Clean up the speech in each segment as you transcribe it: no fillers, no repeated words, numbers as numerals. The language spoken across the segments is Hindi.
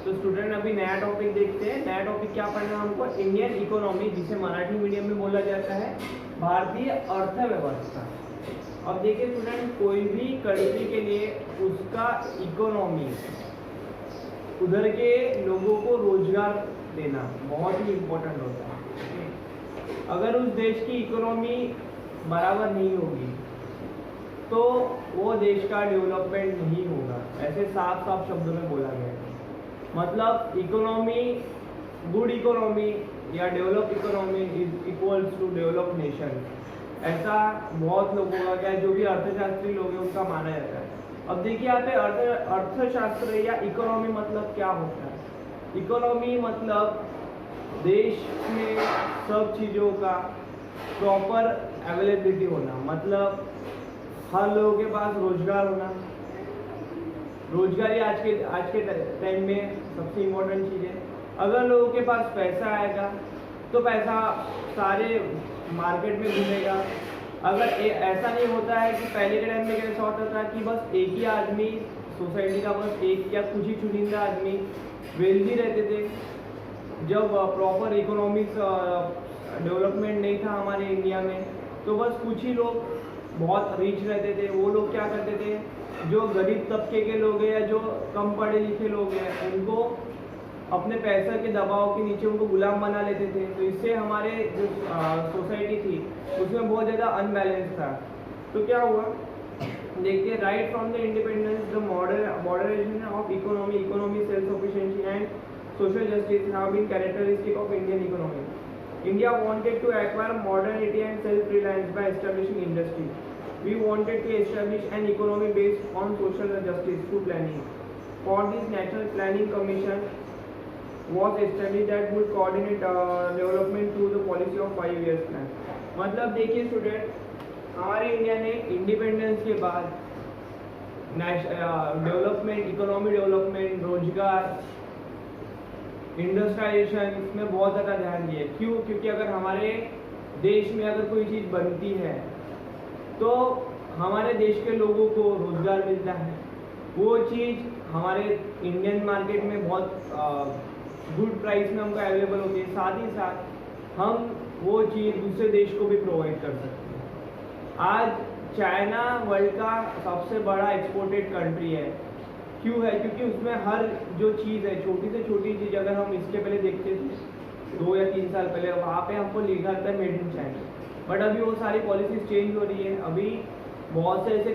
तो स्टूडेंट अभी नया टॉपिक देखते हैं। नया टॉपिक क्या पढ़ना है हमको? इंडियन इकोनॉमी, जिसे मराठी मीडियम में बोला जाता है भारतीय अर्थव्यवस्था। अब देखिए स्टूडेंट, कोई भी कंट्री के लिए उसका इकोनॉमी, उधर के लोगों को रोजगार देना बहुत ही इम्पोर्टेंट होता है। अगर उस देश की इकोनॉमी बराबर नहीं होगी तो वो देश का डेवलपमेंट नहीं होगा, ऐसे साफ साफ शब्दों में बोला गया है। मतलब इकोनॉमी, गुड इकोनॉमी या develop economy is equals to develop nation, ऐसा बहुत लोगों का, क्या जो भी अर्थशास्त्री लोग हैं उनका माना जाता है। अब देखिए यहाँ पे अर्थशास्त्र या इकोनॉमी मतलब क्या होता है? इकोनॉमी मतलब देश में सब चीज़ों का प्रॉपर अवेलेबिलिटी होना, मतलब हर लोगों के पास रोजगार होना। रोजगार ही आज के टाइम में सबसे इम्पोर्टेंट चीज़ है। अगर लोगों के पास पैसा आएगा तो पैसा सारे मार्केट में घूमेगा। अगर ऐसा नहीं होता है कि पहले के टाइम में कैसा होता था कि बस एक ही आदमी, सोसाइटी का बस एक या कुछ ही चुनिंदा आदमी वेल्दी रहते थे। जब प्रॉपर इकोनॉमिक डेवलपमेंट नहीं था हमारे इंडिया में, तो बस कुछ ही लोग बहुत रिच रहते थे। वो लोग क्या करते थे, जो गरीब तबके के लोग हैं या जो कम पढ़े लिखे लोग हैं, उनको अपने पैसे के दबाव के नीचे उनको गुलाम बना लेते थे। तो इससे हमारे जो सोसाइटी थी उसमें बहुत ज़्यादा अनबैलेंस था। तो क्या हुआ, देखिए, right from the independence the modernisation of economy, self sufficiency and social justice have been characteristic of Indian economy. India wanted to acquire modernity and self-reliance by establishing industry. We wanted to establish an economy based on social justice through planning. For this, National Planning Commission was established that would coordinate development through the policy of 5 years plan. मतलब देखिए स्टूडेंट, हमारे इंडिया ने इंडिपेंडेंस के बाद डेवलपमेंट, इकोनॉमी डेवलपमेंट, रोजगार, इंडस्ट्रियलाइजेशन, इसमें बहुत ज़्यादा ध्यान दिया। क्यों? क्योंकि अगर हमारे देश में अगर कोई चीज़ बनती है तो हमारे देश के लोगों को रोज़गार मिलता है। वो चीज़ हमारे इंडियन मार्केट में बहुत गुड प्राइस में हमको अवेलेबल होती है। साथ ही साथ हम वो चीज़ दूसरे देश को भी प्रोवाइड कर सकते हैं। आज चाइना वर्ल्ड का सबसे बड़ा एक्सपोर्टेड कंट्री है। क्यों है? क्योंकि उसमें हर जो चीज़ है, छोटी से छोटी चीज़, अगर हम इसके पहले देखते थे 2 या 3 साल पहले, वहाँ पे हमको लिखा था मेड इन चाइना, बट अभी वो सारी पॉलिसीज चेंज हो रही है। अभी बहुत से ऐसे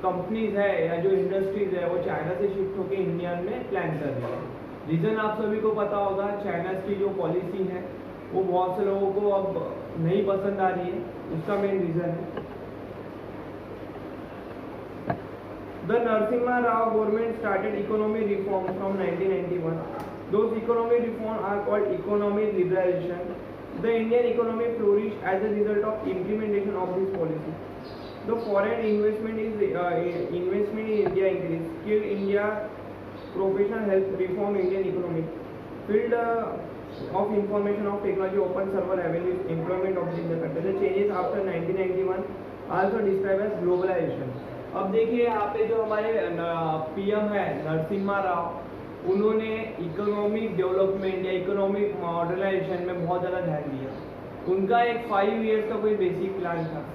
कंपनीज है या जो इंडस्ट्रीज है वो चाइना से शिफ्ट होकर इंडिया में प्लान कर रही है। रीज़न आप सभी को पता होगा, चाइना की जो पॉलिसी है वो बहुत से लोगों को अब नहीं पसंद आ रही है। उसका मेन रीज़न है The Narasimha Rao government started economic reforms from 1991. Those economic reforms are called economic liberalization. The Indian economy flourished as a result of implementation of this policy. The foreign investment in India increased. Skilled India professional helped reform Indian economy. Field of information of technology open server avenues employment of the country. The changes after 1991 also described as globalization. अब देखिए यहाँ पे जो हमारे पीएम है नरसिम्हा राव, उन्होंने इकोनॉमिक डेवलपमेंट या इकोनॉमिक मॉडर्नाइजेशन में बहुत ज़्यादा ध्यान दिया। उनका एक 5 ईयर्स का कोई बेसिक प्लान था,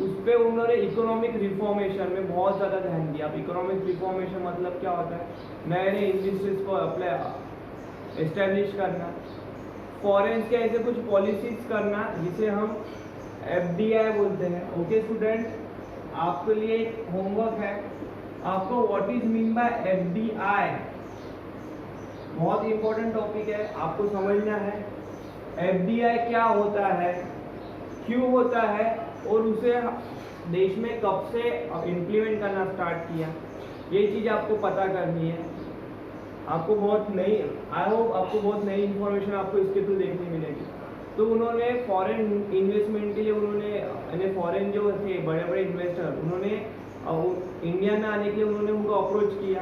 उस पर उन्होंने इकोनॉमिक रिफॉर्मेशन में बहुत ज़्यादा ध्यान दिया। अब इकोनॉमिक रिफॉर्मेशन मतलब क्या होता है? नए नए इंडस्ट्रीज को अप्लाई एस्टेब्लिश करना, फॉरेन के ऐसे कुछ पॉलिसीज करना जिसे हम FDI बोलते हैं। ओके स्टूडेंट, आपके लिए एक होमवर्क है, आपको what is mean by FDI, बहुत इंपॉर्टेंट टॉपिक है, आपको समझना है FDI क्या होता है, क्यों होता है और उसे देश में कब से इम्प्लीमेंट करना स्टार्ट किया। ये चीज़ आपको पता करनी है। आपको बहुत नई, आई होप आपको बहुत नई इन्फॉर्मेशन आपको इसके थ्रू देखने मिलेगी। तो उन्होंने फॉरेन इन्वेस्टमेंट के लिए, उन्होंने फॉरेन जो थे बड़े बड़े इन्वेस्टर, उन्होंने इंडिया में आने के लिए उन्होंने उनको अप्रोच किया।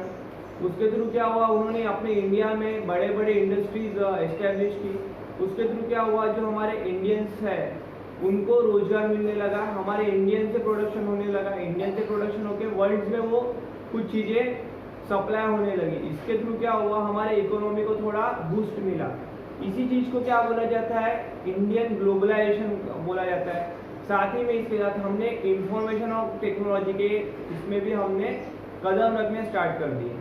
उसके थ्रू क्या हुआ, उन्होंने अपने इंडिया में बड़े बड़े इंडस्ट्रीज एस्टेब्लिश की। उसके थ्रू क्या हुआ, जो हमारे इंडियंस है उनको रोजगार मिलने लगा, हमारे इंडियन से प्रोडक्शन होने लगा। इंडियन से प्रोडक्शन होकर वर्ल्ड में वो कुछ चीज़ें सप्लाई होने लगी। इसके थ्रू क्या हुआ, हमारे इकोनॉमी को थोड़ा बूस्ट मिला। इसी चीज को क्या बोला जाता है, इंडियन ग्लोबलाइजेशन बोला जाता है। साथ ही में इसके साथ हमने इंफॉर्मेशन और टेक्नोलॉजी के इसमें भी हमने कदम रखने स्टार्ट कर दिए।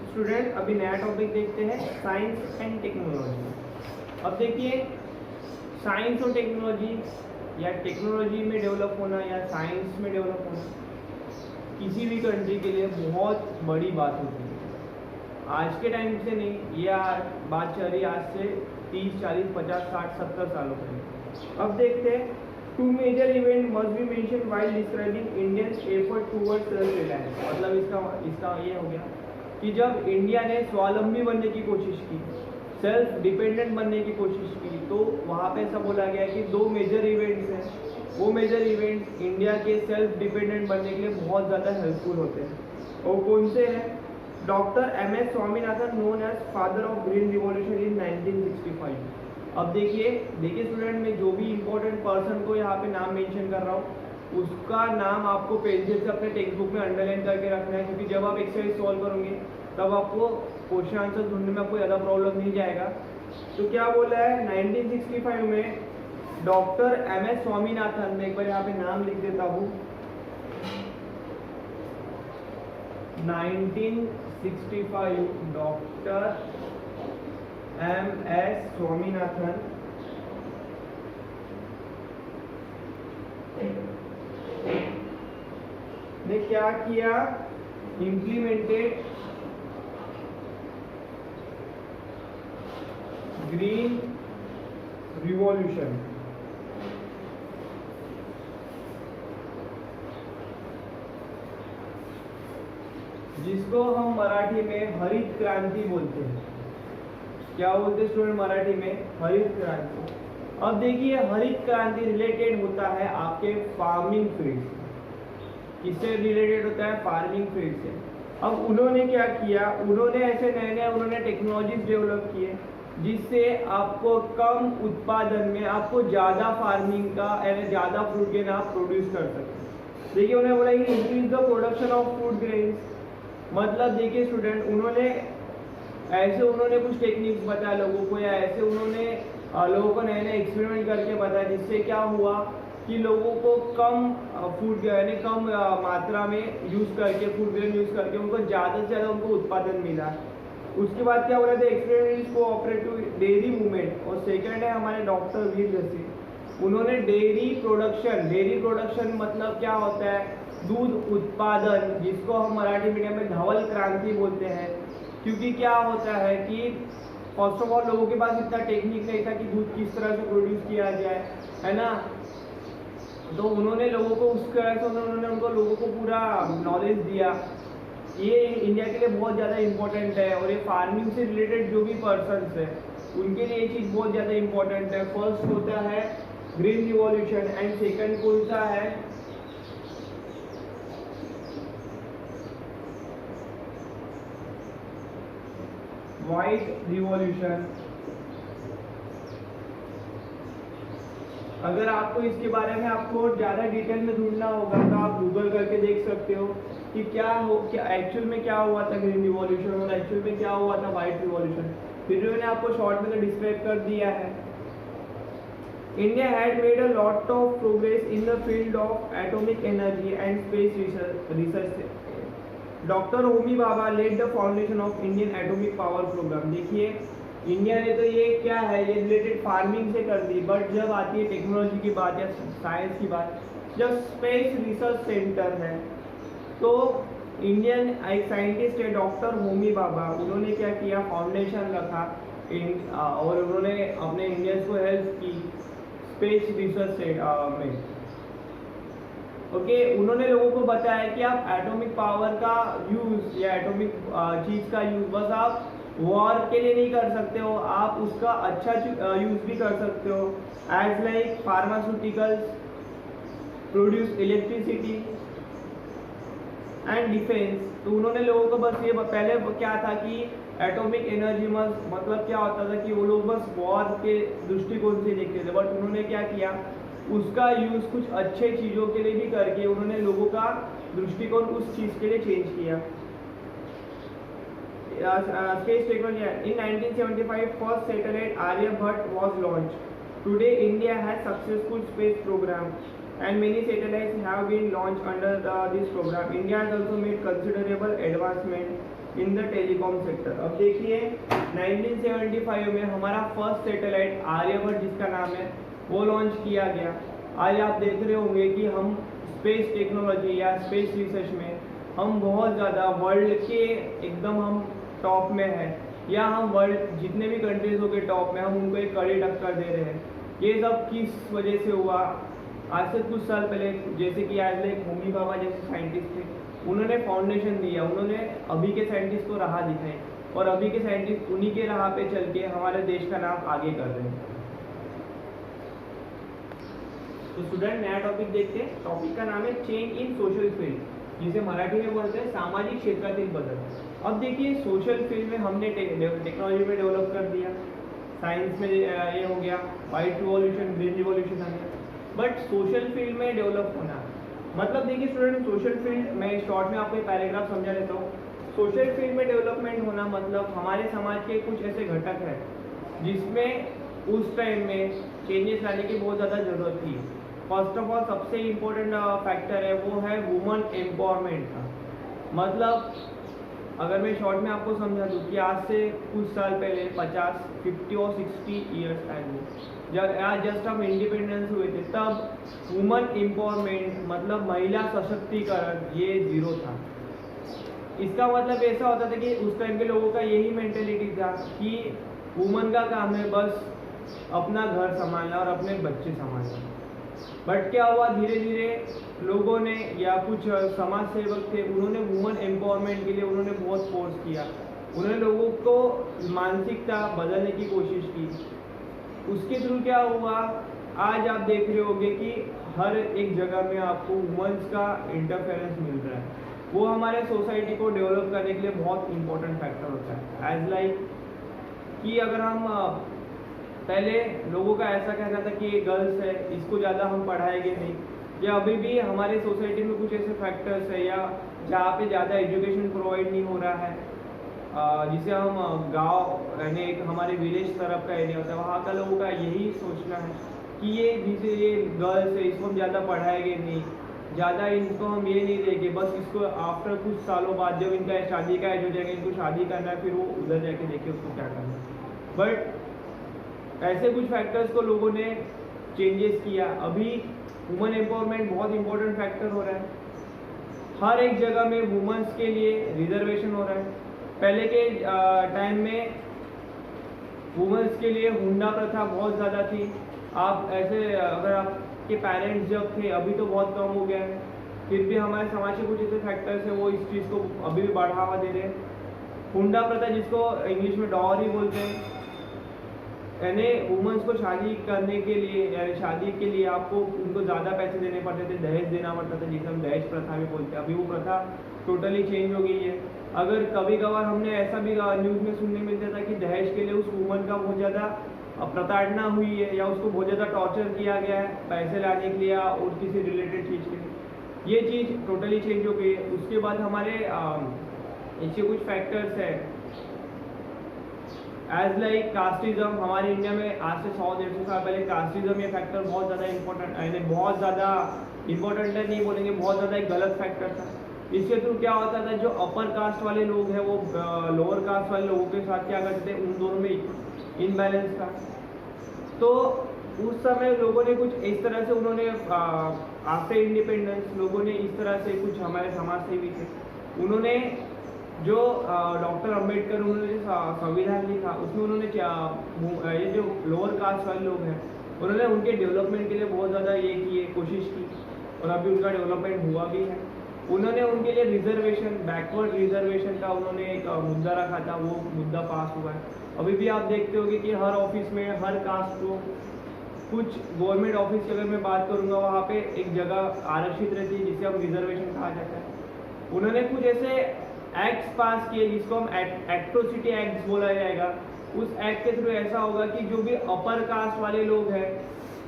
स्टूडेंट अभी नया टॉपिक देखते हैं, साइंस एंड टेक्नोलॉजी। अब देखिए, साइंस और टेक्नोलॉजी या टेक्नोलॉजी में डेवलप होना या साइंस में डेवलप होना किसी भी कंट्री के लिए बहुत बड़ी बात होती है। आज के टाइम से नहीं, ये बात चल रही आज से 30, 40, 50, 60, 70 सालों पहले। अब देखते हैं, two major event must be mention while describing Indians effort towards self reliance. मतलब इसका ये हो गया कि जब इंडिया ने स्वावलंबी बनने की कोशिश की, सेल्फ डिपेंडेंट बनने की कोशिश की, तो वहाँ पे ऐसा बोला गया कि दो मेजर इवेंट्स हैं। वो मेजर इवेंट्स इंडिया के सेल्फ डिपेंडेंट बनने के लिए बहुत ज़्यादा हेल्पफुल होते हैं। और कौन से हैं? Doctor MS Swaminathan, known as father of green revolution in 1965। अब देखिए स्टूडेंट, में जो भी इंपॉर्टेंट पर्सन को यहाँ पे नाम मेंशन कर रहा हूँ, उसका नाम आपको पेंसिल से अपने टेक्स्ट बुक में अंडरलाइन करके रखना है, क्योंकि जब आप एक्सरसाइज सॉल्व करोगे तब आपको क्वेश्चन आंसर ढूंढने में आपको ज़्यादा प्रॉब्लम नहीं जाएगा। तो क्या बोला है, 1965 में डॉक्टर MS स्वामीनाथन, मैं एक बार यहाँ पे नाम लिख देता हूँ, 1965 डॉक्टर MS स्वामीनाथन ने क्या किया, इम्प्लीमेंटेड ग्रीन रिवॉल्यूशन। जिसको हम मराठी में हरित क्रांति बोलते हैं। क्या बोलते हैं स्टूडेंट मराठी में? हरित क्रांति। अब देखिए, हरित क्रांति रिलेटेड होता है आपके फार्मिंग फील्ड से। किससे रिलेटेड होता है? फार्मिंग फील्ड से। अब उन्होंने क्या किया, उन्होंने ऐसे नए टेक्नोलॉजीज डेवलप किए जिससे आपको कम उत्पादन में आपको ज़्यादा फार्मिंग का यानी ज़्यादा फूड ग्रेन आप प्रोड्यूस कर सकते। देखिए, उन्होंने बोला कि increase the production of food grains. मतलब देखिए स्टूडेंट, उन्होंने कुछ टेक्निक्स बताया लोगों को, या ऐसे उन्होंने लोगों को नए एक्सपेरिमेंट करके बताया, जिससे क्या हुआ कि लोगों को कम फूड यानी कम मात्रा में यूज़ करके, फूड ग्रेन यूज़ करके उनको ज़्यादा से ज़्यादा उनको उत्पादन मिला। उसके बाद क्या हो रहा था, एक्सपेरिमेंट कोऑपरेटिव डेयरी मूवमेंट। और सेकंड है हमारे डॉक्टर वीर जैसे, उन्होंने डेयरी प्रोडक्शन मतलब क्या होता है, दूध उत्पादन, जिसको हम मराठी मीडियम में धवल क्रांति बोलते हैं। क्योंकि क्या होता है कि फर्स्ट ऑफ ऑल लोगों के पास इतना टेक्निक नहीं था कि दूध किस तरह से प्रोड्यूस किया जाए, है ना। तो उन्होंने लोगों को उस तरह से लोगों को पूरा नॉलेज दिया। ये इंडिया के लिए बहुत ज़्यादा इम्पोर्टेंट है। और ये फार्मिंग से रिलेटेड जो भी पर्सन्स है उनके लिए ये चीज़ बहुत ज़्यादा इम्पोर्टेंट है। फर्स्ट होता है ग्रीन रिवॉल्यूशन एंड सेकंड कौन सा है, व्हाइट रिवॉल्यूशन। अगर आपको इसके बारे में आपको ज़्यादा डिटेल में ढूंढना होगा तो आप गूगल करके देख सकते हो कि क्या एक्चुअल में क्या हुआ था ग्रीन रिवॉल्यूशन और एक्चुअल में क्या हुआ था व्हाइट रिवॉल्यूशन। फिर मैंने आपको शॉर्ट में तो डिस्क्राइब कर दिया है। India had made a lot of progress in the field of atomic energy and space research. Doctor Homi Bhabha led the foundation of Indian atomic power programme. देखिए, इंडिया ने तो ये क्या है, ये रिलेटेड फार्मिंग से कर दी, बट जब आती है टेक्नोलॉजी की बात या साइंस की बात, जब स्पेस रिसर्च सेंटर है, तो इंडियन एक साइंटिस्ट है डॉक्टर होमी भाभा, उन्होंने क्या किया, फाउंडेशन रखा और उन्होंने अपने इंडियंस को हेल्प की स्पेस रिसर्च में। ओके, उन्होंने लोगों को बताया कि आप एटॉमिक पावर का यूज़ या एटॉमिक चीज़ का यूज़ बस आप वॉर के लिए नहीं कर सकते हो, आप उसका अच्छा यूज़ भी कर सकते हो। As like pharmaceuticals, produce electricity and defence. तो उन्होंने लोगों को बस ये पहले क्या था कि एटॉमिक एनर्जी मतलब क्या होता था कि वो लोग बस वॉर के दृष्टिकोण से देखते थे, बट उन्होंने क्या किया, उसका यूज़ कुछ अच्छे चीज़ों के लिए भी करके उन्होंने लोगों का दृष्टिकोण उस चीज़ के लिए चेंज किया। Space technology. In 1975, first satellite Aryabhat was launched. Today, India has successful space program, and many satellites have been launched under this program. India has also made considerable advancement in the telecom sector. अब देखिए 1975 में हमारा फर्स्ट सैटेलाइट आर्यभट्ट जिसका नाम है वो लॉन्च किया गया। आज आप देख रहे होंगे कि हम स्पेस टेक्नोलॉजी या स्पेस रिसर्च में हम बहुत ज़्यादा वर्ल्ड के एकदम हम टॉप में है, या हम वर्ल्ड जितने भी कंट्रीज हो गए टॉप में, हम उनको एक कड़ी टक्कर दे रहे हैं। ये सब किस वजह से हुआ? आज से कुछ साल पहले जैसे कि आज एक होमी भाभा जैसे साइंटिस्ट थे, उन्होंने फाउंडेशन दिया, उन्होंने अभी के साइंटिस्ट को राह दिखाई, और अभी के साइंटिस्ट उन्हीं के राह पे चल के हमारे देश का नाम आगे कर रहे हैं। तो स्टूडेंट नया टॉपिक देखते हैं। टॉपिक का नाम है चेंज इन सोशल फील्ड, जिसे मराठी में बोलते हैं सामाजिक क्षेत्रातील बदल। अब देखिए सोशल फील्ड में हमने टेक्नोलॉजी में डेवलप कर दिया, साइंस में ये हो गया, वाइट रिवॉल्यूशन, ग्रीन रिवॉल्यूशन आ गया, बट सोशल फील्ड में डेवलप होना मतलब देखिए स्टूडेंट सोशल फील्ड, मैं शॉर्ट में आपको एक पैराग्राफ समझा देता हूँ। सोशल फील्ड में डेवलपमेंट होना मतलब हमारे समाज के कुछ ऐसे घटक है जिसमें उस टाइम में चेंजेस लाने की बहुत ज़्यादा ज़रूरत थी। फर्स्ट ऑफ ऑल सबसे इम्पोर्टेंट फैक्टर है वो है वुमन एम्पावरमेंट का। मतलब अगर मैं शॉर्ट में आपको समझा दूँ कि आज से कुछ साल पहले 50, 50 और 60 ईयर्स आगे जब आज जस्ट हम इंडिपेंडेंस हुए थे, तब वुमन एम्पावरमेंट मतलब महिला सशक्तिकरण ये जीरो था। इसका मतलब ऐसा होता था कि उस टाइम के लोगों का यही मेंटेलिटी था कि वुमन का काम है बस अपना घर संभालना और अपने बच्चे संभालना। बट क्या हुआ, धीरे धीरे लोगों ने या कुछ समाज सेवक थे, उन्होंने वुमन एम्पावरमेंट के लिए उन्होंने बहुत फोर्स किया, उन्होंने लोगों को मानसिकता बदलने की कोशिश की। उसके थ्रू क्या हुआ, आज आप देख रहे होंगे कि हर एक जगह में आपको वुमेन्स का इंटरफेरेंस मिल रहा है। वो हमारे सोसाइटी को डेवलप करने के लिए बहुत इंपॉर्टेंट फैक्टर होता है। एज लाइक कि अगर हम पहले लोगों का ऐसा कहना था कि ये गर्ल्स है, इसको ज़्यादा हम पढ़ाएंगे नहीं, या अभी भी हमारे सोसाइटी में कुछ ऐसे फैक्टर्स है या जहाँ पे ज़्यादा एजुकेशन प्रोवाइड नहीं हो रहा है, जिसे हम गांव यानी एक हमारे विलेज तरफ का एरिया होता है, वहाँ का लोगों का यही सोचना है कि ये जिसे ये गर्ल्स है इसको हम ज़्यादा पढ़ाएंगे नहीं, ज़्यादा इनको हम ये नहीं देंगे, बस इसको आफ्टर कुछ सालों बाद जब इनका शादी का एज हो जाएगा, इनको शादी करना है, फिर वो उधर जाके देखे उसको क्या करना है। बट ऐसे कुछ फैक्टर्स को लोगों ने चेंजेस किया। अभी वुमेन एम्पावरमेंट बहुत इंपॉर्टेंट फैक्टर हो रहा है। हर एक जगह में वुमेन्स के लिए रिजर्वेशन हो रहा है। पहले के टाइम में वुमेन्स के लिए हुंडा प्रथा बहुत ज़्यादा थी। आप ऐसे अगर आपके पेरेंट्स जब थे, अभी तो बहुत कम हो गया है, फिर भी हमारे समाज के कुछ ऐसे फैक्टर्स हैं वो इस चीज़ को अभी भी बढ़ावा दे रहे हैं। हुंडा प्रथा जिसको इंग्लिश में डॉरी बोलते हैं, यानी वुमेन्स को शादी करने के लिए यानी शादी के लिए आपको उनको ज़्यादा पैसे देने पड़ते थे, दहेज देना पड़ता था, जिसे हम दहेज प्रथा भी बोलते हैं। अभी वो प्रथा टोटली चेंज हो गई है। अगर कभी कभार हमने ऐसा भी न्यूज़ में सुनने मिलता था कि दहेज के लिए उस वुमन का बहुत ज़्यादा प्रताड़ना हुई है या उसको बहुत ज़्यादा टॉर्चर किया गया है पैसे लाने के लिए और किसी रिलेटेड चीज़ के लिए। ये चीज़ टोटली चेंज हो गई है। उसके बाद हमारे इसके कुछ फैक्टर्स है एज लाइक कास्टिज्म। हमारे इंडिया में आज से 100-150 साल पहले कास्टिज्म ये फैक्टर बहुत ज़्यादा इंपॉर्टेंट यानी बहुत ज़्यादा इंपॉर्टेंट है नहीं बोलेंगे, बहुत ज़्यादा एक गलत फैक्टर था। इसके थ्रू क्या होता था, जो अपर कास्ट वाले लोग हैं वो लोअर कास्ट वाले लोगों के साथ क्या करते थे, उन दोनों में इनबैलेंस था। तो उस समय लोगों ने कुछ इस तरह से उन्होंने आफ्टर इंडिपेंडेंस लोगों ने इस तरह से कुछ हमारे समाज सेवी थे, उन्होंने जो डॉक्टर अंबेडकर उन्होंने संविधान लिखा उसमें उन्होंने ये जो लोअर कास्ट वाले लोग हैं उन्होंने उनके डेवलपमेंट के लिए बहुत ज़्यादा ये की कोशिश की और अभी उनका डेवलपमेंट हुआ भी है। उन्होंने उनके लिए रिजर्वेशन, बैकवर्ड रिजर्वेशन का उन्होंने एक मुद्दा रखा था, वो मुद्दा पास हुआ है। अभी भी आप देखते होंगे कि हर ऑफिस में हर कास्ट को कुछ गवर्नमेंट ऑफिस की अगर मैं बात करूँगा वहाँ पे एक जगह आरक्षित रहती है जिसे हम रिजर्वेशन कहा जाता है। उन्होंने कुछ ऐसे एक्ट्स पास किए जिसको हम एट्रोसिटी एक्ट्स बोला जाएगा। उस एक्ट के थ्रू ऐसा होगा कि जो भी अपर कास्ट वाले लोग हैं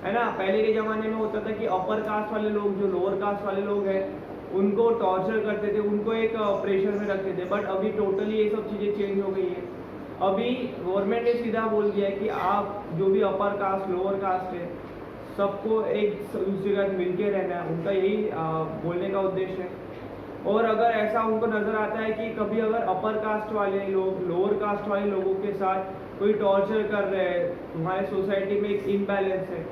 है ना। पहले के ज़माने में होता था कि अपर कास्ट वाले लोग जो लोअर कास्ट वाले लोग हैं उनको टॉर्चर करते थे, उनको एक प्रेशर में रखते थे, बट अभी टोटली ये सब चीज़ें चेंज हो गई है। अभी गवर्नमेंट ने सीधा बोल दिया है कि आप जो भी अपर कास्ट लोअर कास्ट है सबको एक दूसरे के साथ मिल के रहना है, उनका यही बोलने का उद्देश्य है। और अगर ऐसा उनको नज़र आता है कि कभी अगर अपर कास्ट वाले लोग लोअर कास्ट वाले लोगों के साथ कोई टॉर्चर कर रहे हैं, तुम्हारे सोसाइटी में एक इम्बैलेंस है,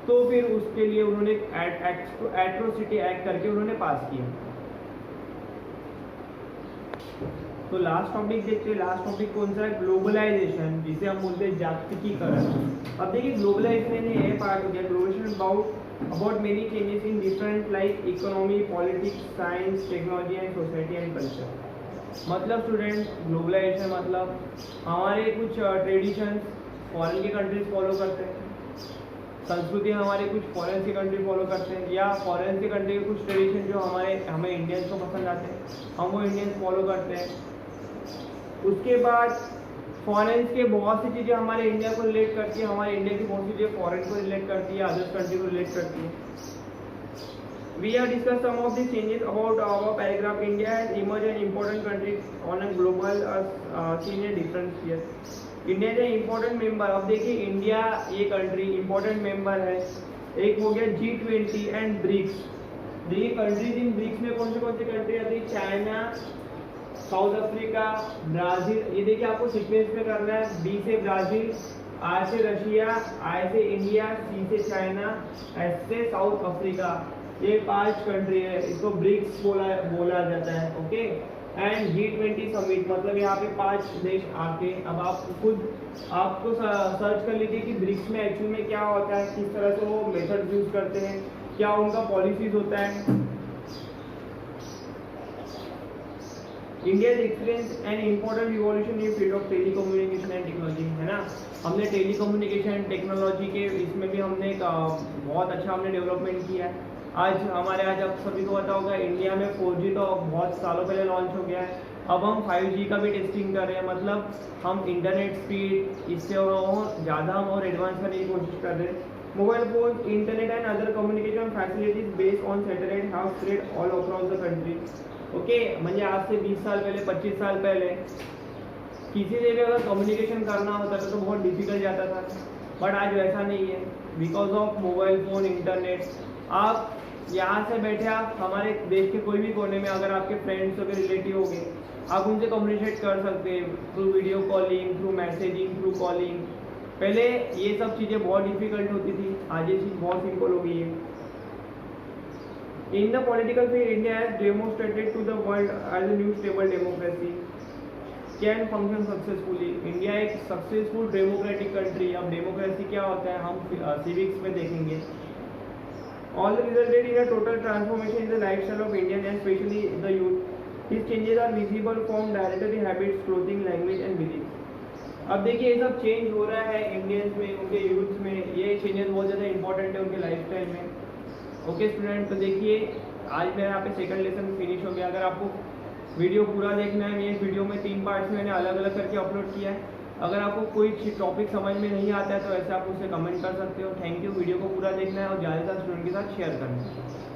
तो फिर उसके लिए उन्होंने एट्रोसिटी एक्ट करके उन्होंने पास किया। तो लास्ट टॉपिक देखते हैं। लास्ट टॉपिक कौन सा है? ग्लोबलाइजेशन, जिसे हम बोलते हैं जागतिकीकरण। अब देखिए ग्लोबलाइजेशन ने ये पार्ट हो गया, globalisation about many changes in different like economy, politics, science, technology and society and culture। मतलब स्टूडेंट ग्लोबलाइजेशन मतलब हमारे कुछ ट्रेडिशंस फॉरेन के कंट्रीज फॉलो करते हैं, संस्कृति हमारे कुछ फॉरेन के कंट्री फॉलो करते हैं, या फॉरेन के कंट्री के कुछ ट्रेडिशन जो हमें इंडियंस को पसंद आते हैं हम वो इंडियंस फॉलो करते हैं। उसके बाद फॉरेन के बहुत सी चीज़ें हमारे इंडिया को रिलेट करती है, हमारे इंडिया की बहुत सी चीज़ें फॉरेन को रिलेट करती है, अदर्स कंट्री को रिलेट करती है। We are discuss some of the changes about our paragraph. India has emerge an important country on a global scene in different sphere. India is an important member. अब देखिए इंडिया ये कंट्री इम्पोर्टेंट मेंबर है। एक हो गया G20 एंड ब्रिक्स। देखिए कंट्रीज इन ब्रिक्स में कौन सी कंट्री आती है? China, south Africa, Brazil. ये देखिए आपको सीक्वेंस में करना है, बी से ब्राज़ील, आर से रशिया, आई से इंडिया, सी से चाइना, एस से साउथ अफ्रीका। ये 5 कंट्री है, इसको ब्रिक्स बोला जाता है। ओके। एंड G20 समिट मतलब यहाँ पे 5 देश आके, अब आप खुद आपको सर्च कर लीजिए कि ब्रिक्स में एक्चुअल में क्या होता है, किस तरह से वो मेथड यूज करते हैं, क्या उनका पॉलिसीज होता है। India experience an important revolution in field of telecommunication and technology, है ना। हमने टेलीकम्युनिकेशन टेक्नोलॉजी के इसमें भी हमने बहुत अच्छा हमने डेवलपमेंट किया है। आज अब सभी को पता होगा इंडिया में 4G तो बहुत सालों पहले लॉन्च हो गया है। अब हम 5G का भी टेस्टिंग कर रहे हैं, मतलब हम इंटरनेट स्पीड इससे और ज़्यादा हम और एडवांस करने की कोशिश कर रहे हैं। Mobile phone, internet and other communication facilities based on satellite have spread all across the country. Okay, म्हणजे आज से 20 साल पहले 25 साल पहले किसी से भी अगर कम्युनिकेशन करना होता था तो बहुत डिफिकल्ट जाता था, बट आज वैसा नहीं है। Because of mobile phone, internet, आप यहाँ से बैठे आप हमारे देश के कोई भी कोने में अगर आपके फ्रेंड्स हो गए, रिलेटिव हो गए, आप उनसे कम्युनिकेट कर सकते हैं through video calling, through messaging, through calling. पहले ये सब चीज़ें बहुत डिफिकल्ट होती थी, आज ये चीज़ बहुत सिंपल हो गई है। In the political field, India has demonstrated to the world as a new stable democracy can function successfully। India एक सक्सेसफुल डेमोक्रेटिक कंट्री। अब डेमोक्रेसी क्या होता है हम सिविक्स में देखेंगे। All resulted in a total transformation in the lifestyle of Indian and especially the youth. These changes are visible from dietary habits, clothing, language and beliefs। अब देखिए ये सब चेंज हो रहा है इंडियंस में, उनके यूथ में। ये चेंजेस बहुत ज़्यादा इंपॉर्टेंट है उनके लाइफस्टाइल में। ओके स्टूडेंट, तो देखिए आज मेरा यहाँ पे सेकंड लेसन फिनिश हो गया। अगर आपको वीडियो पूरा देखना है, ये वीडियो में 3 पार्ट्स मैंने अलग अलग करके अपलोड किया है। अगर आपको कोई टॉपिक समझ में नहीं आता है तो ऐसे आप मुझसे कमेंट कर सकते हो। Thank you. वीडियो को पूरा देखना है और ज़्यादा स्टूडेंट के साथ शेयर करना है।